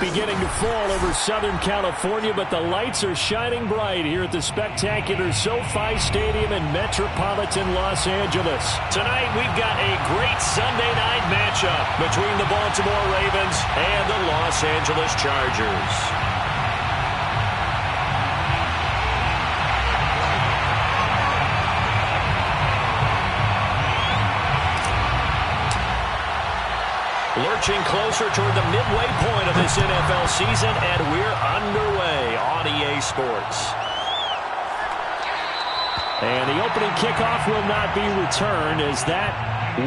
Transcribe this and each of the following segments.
beginning to fall over Southern California, but the lights are shining bright here at the spectacular SoFi Stadium in metropolitan Los Angeles. Tonight, we've got a great Sunday night matchup between the Baltimore Ravens and the Los Angeles Chargers. Lurching closer toward the midway point of this NFL season, and we're underway on EA Sports. And the opening kickoff will not be returned, as that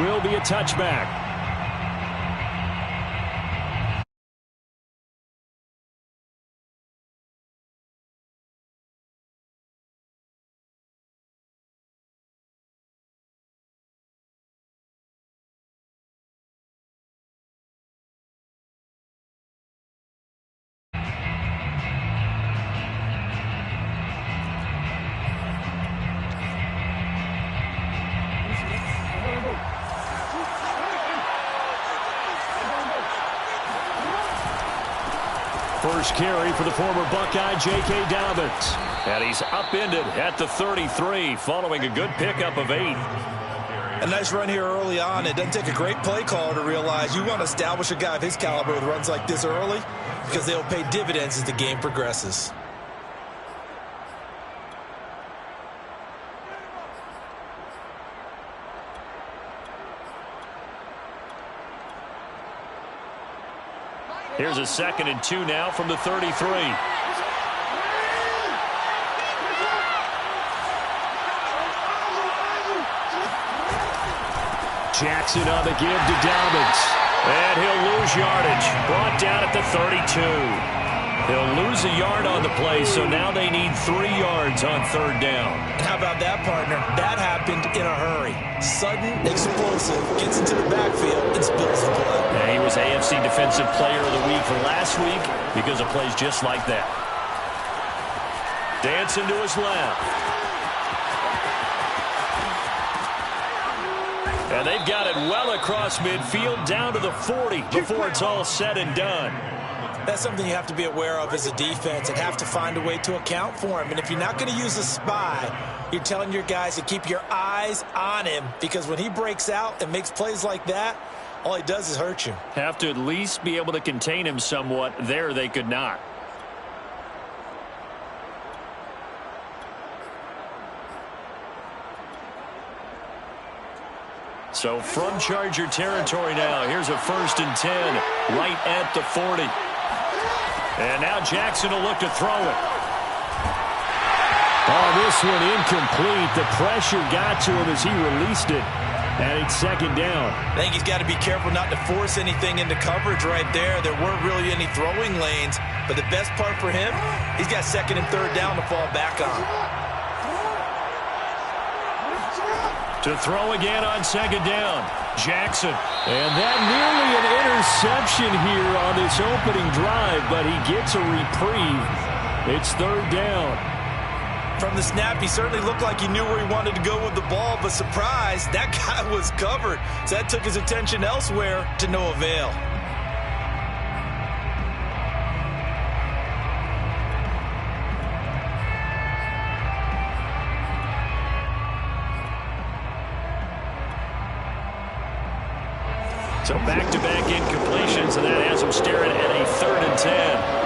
will be a touchback. First carry for the former Buckeye, J.K. Dobbins. And he's upended at the 33 following a good pickup of 8. A nice run here early on. It doesn't take a great play caller to realize you want to establish a guy of his caliber with runs like this early, because they'll pay dividends as the game progresses. Here's a 2nd and 2 now from the 33. Jackson on the give to Dobbins. And he'll lose yardage. Brought down at the 32. He'll lose a yard on the play, so now they need 3 yards on 3rd down. How about that, partner? That happened in a hurry. Sudden, explosive, gets into the backfield, and spills the play. And he was AFC Defensive Player of the Week for last week because of plays just like that. Dancing to his left. And they've got it well across midfield, down to the 40 before it's all said and done. That's something you have to be aware of as a defense and have to find a way to account for him. And if you're not going to use a spy, you're telling your guys to keep your eyes on him, because when he breaks out and makes plays like that, all he does is hurt you. Have to at least be able to contain him somewhat. There they could not. So from Charger territory now, here's a 1st and 10 right at the 40. And now Jackson will look to throw it. Oh, this one incomplete. The pressure got to him as he released it. And it's 2nd down. I think he's got to be careful not to force anything into coverage right there. There weren't really any throwing lanes. But the best part for him, he's got 2nd and 3rd down to fall back on. To throw again on 2nd down. Jackson. And that nearly an interception here on this opening drive, but he gets a reprieve. It's 3rd down. From the snap, he certainly looked like he knew where he wanted to go with the ball, but surprise, that guy was covered. So that took his attention elsewhere to no avail. So back-to-back incompletions, and that has him staring at a 3rd and 10.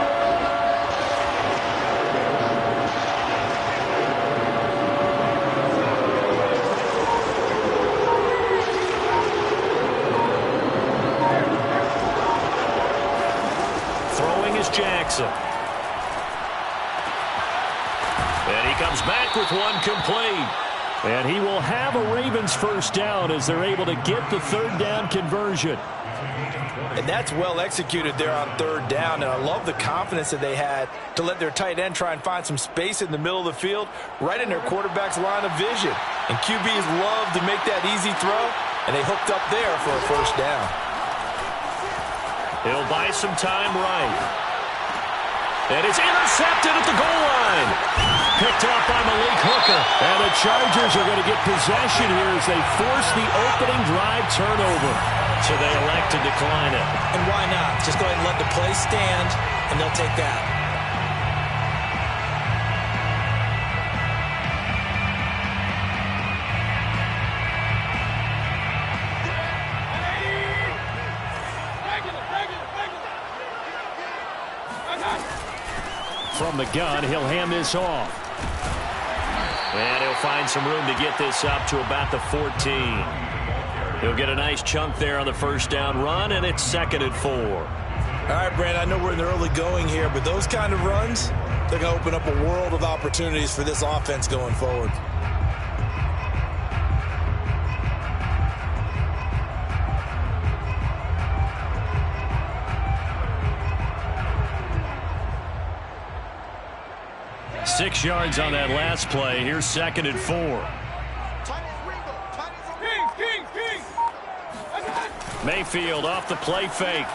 Jackson. And he comes back with one complete. And he will have a Ravens 1st down as they're able to get the 3rd down conversion. And that's well executed there on 3rd down. And I love the confidence that they had to let their tight end try and find some space in the middle of the field, right in their quarterback's line of vision. And QBs love to make that easy throw, and they hooked up there for a 1st down. He'll buy some time right. And it's intercepted at the goal line. picked off by Malik Hooker. And the Chargers are going to get possession here as they force the opening drive turnover. So they elect to decline it. And why not? Just go ahead and let the play stand, and they'll take that. From the gun, he'll hand this off. And he'll find some room to get this up to about the 14. He'll get a nice chunk there on the first down run, and it's 2nd and 4. All right, Brand, I know we're in the early going here, but those kind of runs, they're going to open up a world of opportunities for this offense going forward. Six yards on that last play. Here's 2nd and 4. Mayfield off the play fake.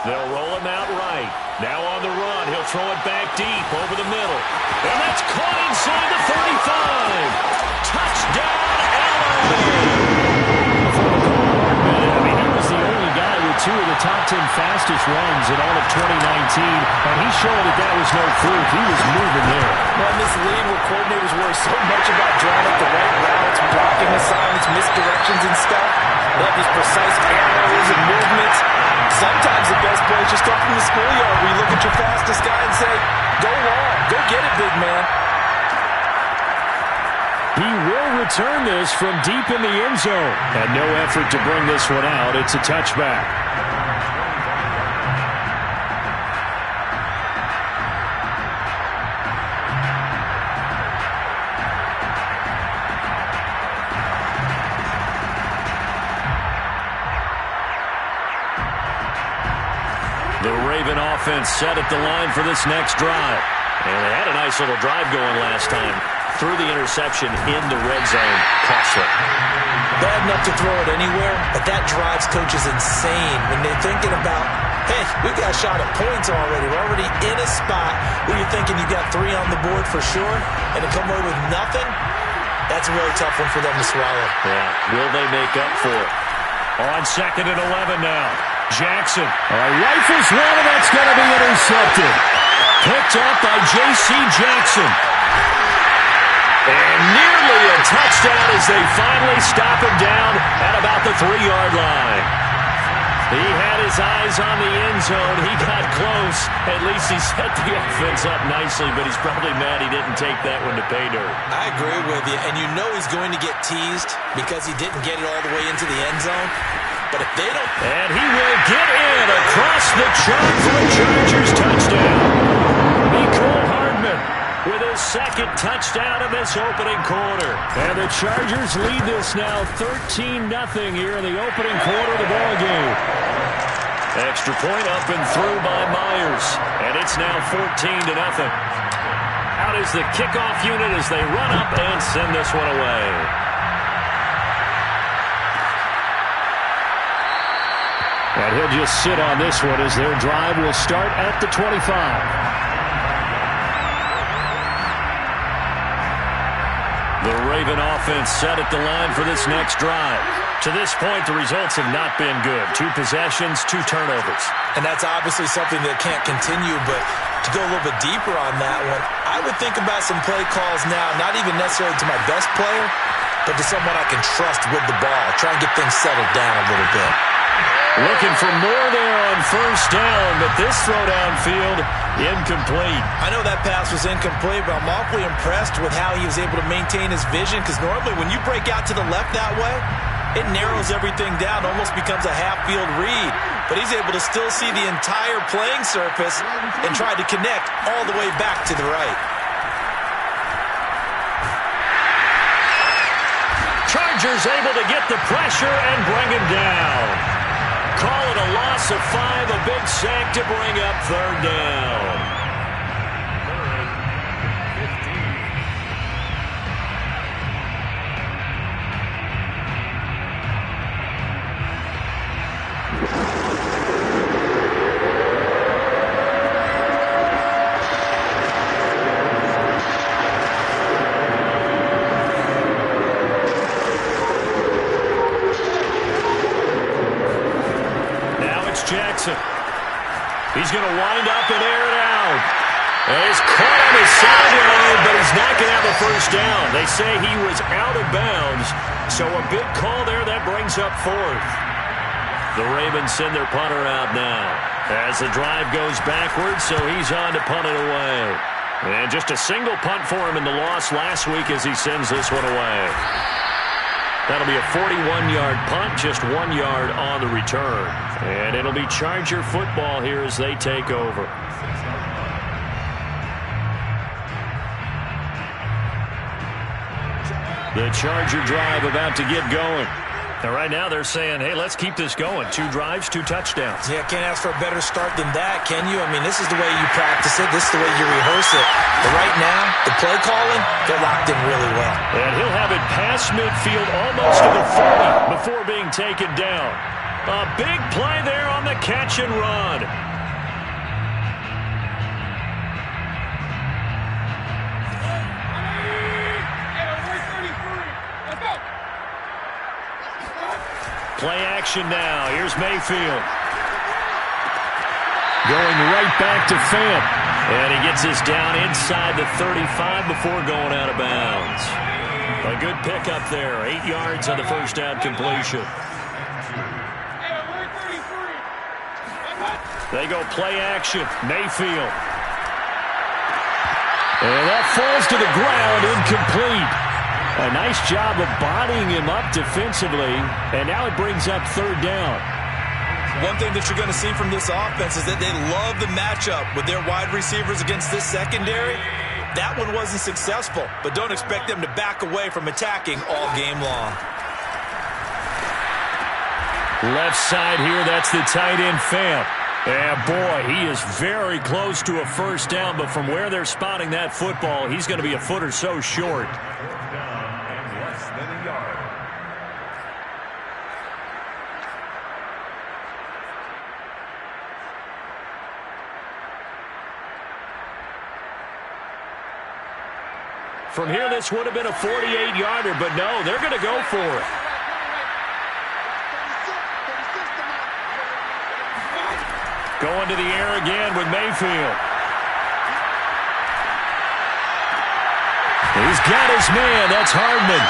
They'll roll him out right. Now on the run. He'll throw it back deep over the middle. And that's caught inside the 35. Touchdown, Allen! I mean, he was the only guy with 2 of the top 10 fastest runs in all of 2019. And he showed that was no fluke. He was moving there. Well, in this league where coordinators worry so much about drawing up the right routes, blocking assignments, misdirections and stuff, they have these precise arrows and movements. Sometimes the best play is just start from the schoolyard where you look at your fastest guy and say, go long, go get it, big man. He will return this from deep in the end zone. And no effort to bring this one out. It's a touchback. The Raven offense set at the line for this next drive. And they had a nice little drive going last time. Threw the interception into red zone. Costly. Bad enough to throw it anywhere, but that drives coaches insane when they're thinking about, hey, we got a shot at points already. We're already in a spot where you're thinking you got 3 on the board for sure, and to come away with nothing, that's a really tough one for them to swallow. Yeah, will they make up for it? On 2nd and 11 now. Jackson. Rifles one, and that's going to be intercepted. Picked up by J.C. Jackson. And nearly a touchdown as they finally stop him down at about the 3-yard line. He had his eyes on the end zone. He got close. At least he set the offense up nicely, but he's probably mad he didn't take that one to pay dirt. I agree with you, and you know he's going to get teased because he didn't get it all the way into the end zone. But if they don't... And he will get in across the chalk for a Chargers touchdown. Nicole Hardman with his 2nd touchdown in this opening quarter. And the Chargers lead this now 13-0 here in the opening quarter of the ballgame. Extra point up and through by Myers. And it's now 14-0. Out is the kickoff unit as they run up and send this one away. And he'll just sit on this one as their drive will start at the 25. The Raven offense set at the line for this next drive. To this point, the results have not been good. 2 possessions, 2 turnovers. And that's obviously something that can't continue, but to go a little bit deeper on that one, I would think about some play calls now, not even necessarily to my best player, but to someone I can trust with the ball. Try and get things settled down a little bit. Looking for more there on first down, but this throw downfield, incomplete. I know that pass was incomplete, but I'm awfully impressed with how he was able to maintain his vision, because normally when you break out to the left that way, it narrows everything down, almost becomes a half-field read. But he's able to still see the entire playing surface and try to connect all the way back to the right. Chargers able to get the pressure and bring him down. Call it a loss of 5, a big sack to bring up 3rd down. He's going to wind up and air it out. And he's caught on his sideline, but he's not going to have a first down. They say he was out of bounds, so a big call there that brings up fourth. The Ravens send their punter out now as the drive goes backwards, so he's on to punt it away. And just a single punt for him in the loss last week as he sends this one away. That'll be a 41-yard punt, just 1 yard on the return. And it'll be Charger football here as they take over. The Charger drive about to get going. Now, right now they're saying, hey, let's keep this going. 2 drives, 2 touchdowns. Yeah, can't ask for a better start than that, can you? I mean, this is the way you practice it. This is the way you rehearse it. But right now, the play calling, they're locked in really well. And he'll have it past midfield almost to the 40 before being taken down. A big play there on the catch and run. Play action now. Here's Mayfield. Going right back to Fant. And he gets this down inside the 35 before going out of bounds. A good pickup there. 8 yards on the first down completion. They go play action. Mayfield. And that falls to the ground, incomplete. A nice job of bodying him up defensively, and now it brings up third down. One thing that you're going to see from this offense is that they love the matchup with their wide receivers against this secondary. That one wasn't successful, but don't expect them to back away from attacking all game long. Left side here, that's the tight end Fant. And boy, he is very close to a first down, but from where they're spotting that football, he's going to be a foot or so short. From here, this would have been a 48-yarder, but no, they're going to go for it. Going to the air again with Mayfield. He's got his man. That's Hardman.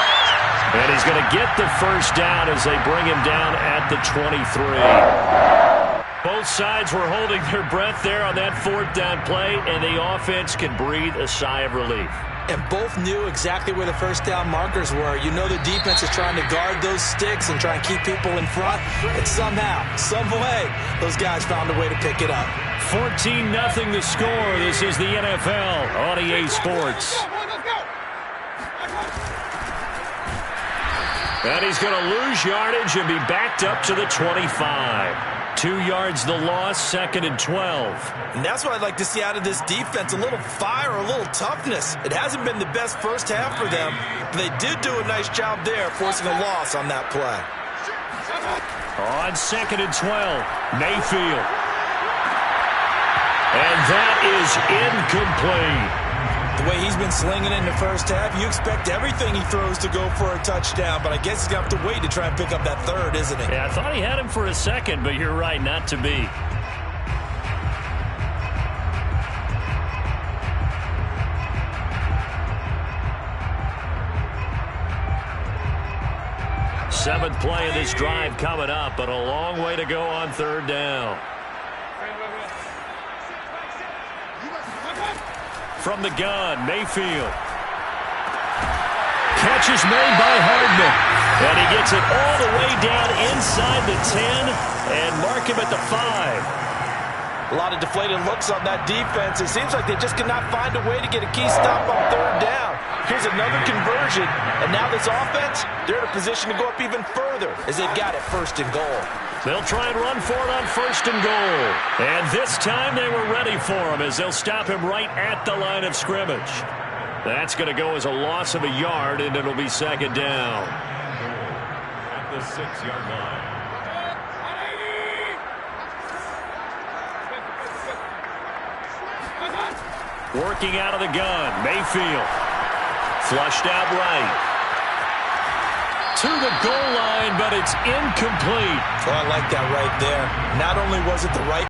And he's going to get the first down as they bring him down at the 23. Both sides were holding their breath there on that fourth down play, and the offense can breathe a sigh of relief. And both knew exactly where the first down markers were. You know the defense is trying to guard those sticks and try and keep people in front. And somehow, some way, those guys found a way to pick it up. 14-0 the score. This is the NFL on EA Sports. And he's going to lose yardage and be backed up to the 25. 2 yards the loss, 2nd and 12. And that's what I'd like to see out of this defense, a little fire, a little toughness. It hasn't been the best first half for them, but they did do a nice job there, forcing a loss on that play. On 2nd and 12, Mayfield. And that is incomplete. The way he's been slinging in the first half, you expect everything he throws to go for a touchdown, but I guess he's going to have to wait to try and pick up that third, isn't he? Yeah, I thought he had him for a second, but you're right, not to be. Seventh play of this drive coming up, but a long way to go on third down. From the gun, Mayfield. Catch is made by Hardman. And he gets it all the way down inside the 10 and mark him at the 5. A lot of deflated looks on that defense. It seems like they just cannot find a way to get a key stop on third down. Here's another conversion, and now this offense, they're in a position to go up even further as they've got it 1st and goal. They'll try and run for it on 1st and goal. And this time they were ready for him as they'll stop him right at the line of scrimmage. That's going to go as a loss of a yard, and it'll be 2nd down. At the 6-yard line. Working out of the gun, Mayfield. Flushed out right. To the goal line, but it's incomplete. Oh, I like that right there. Not only was it the right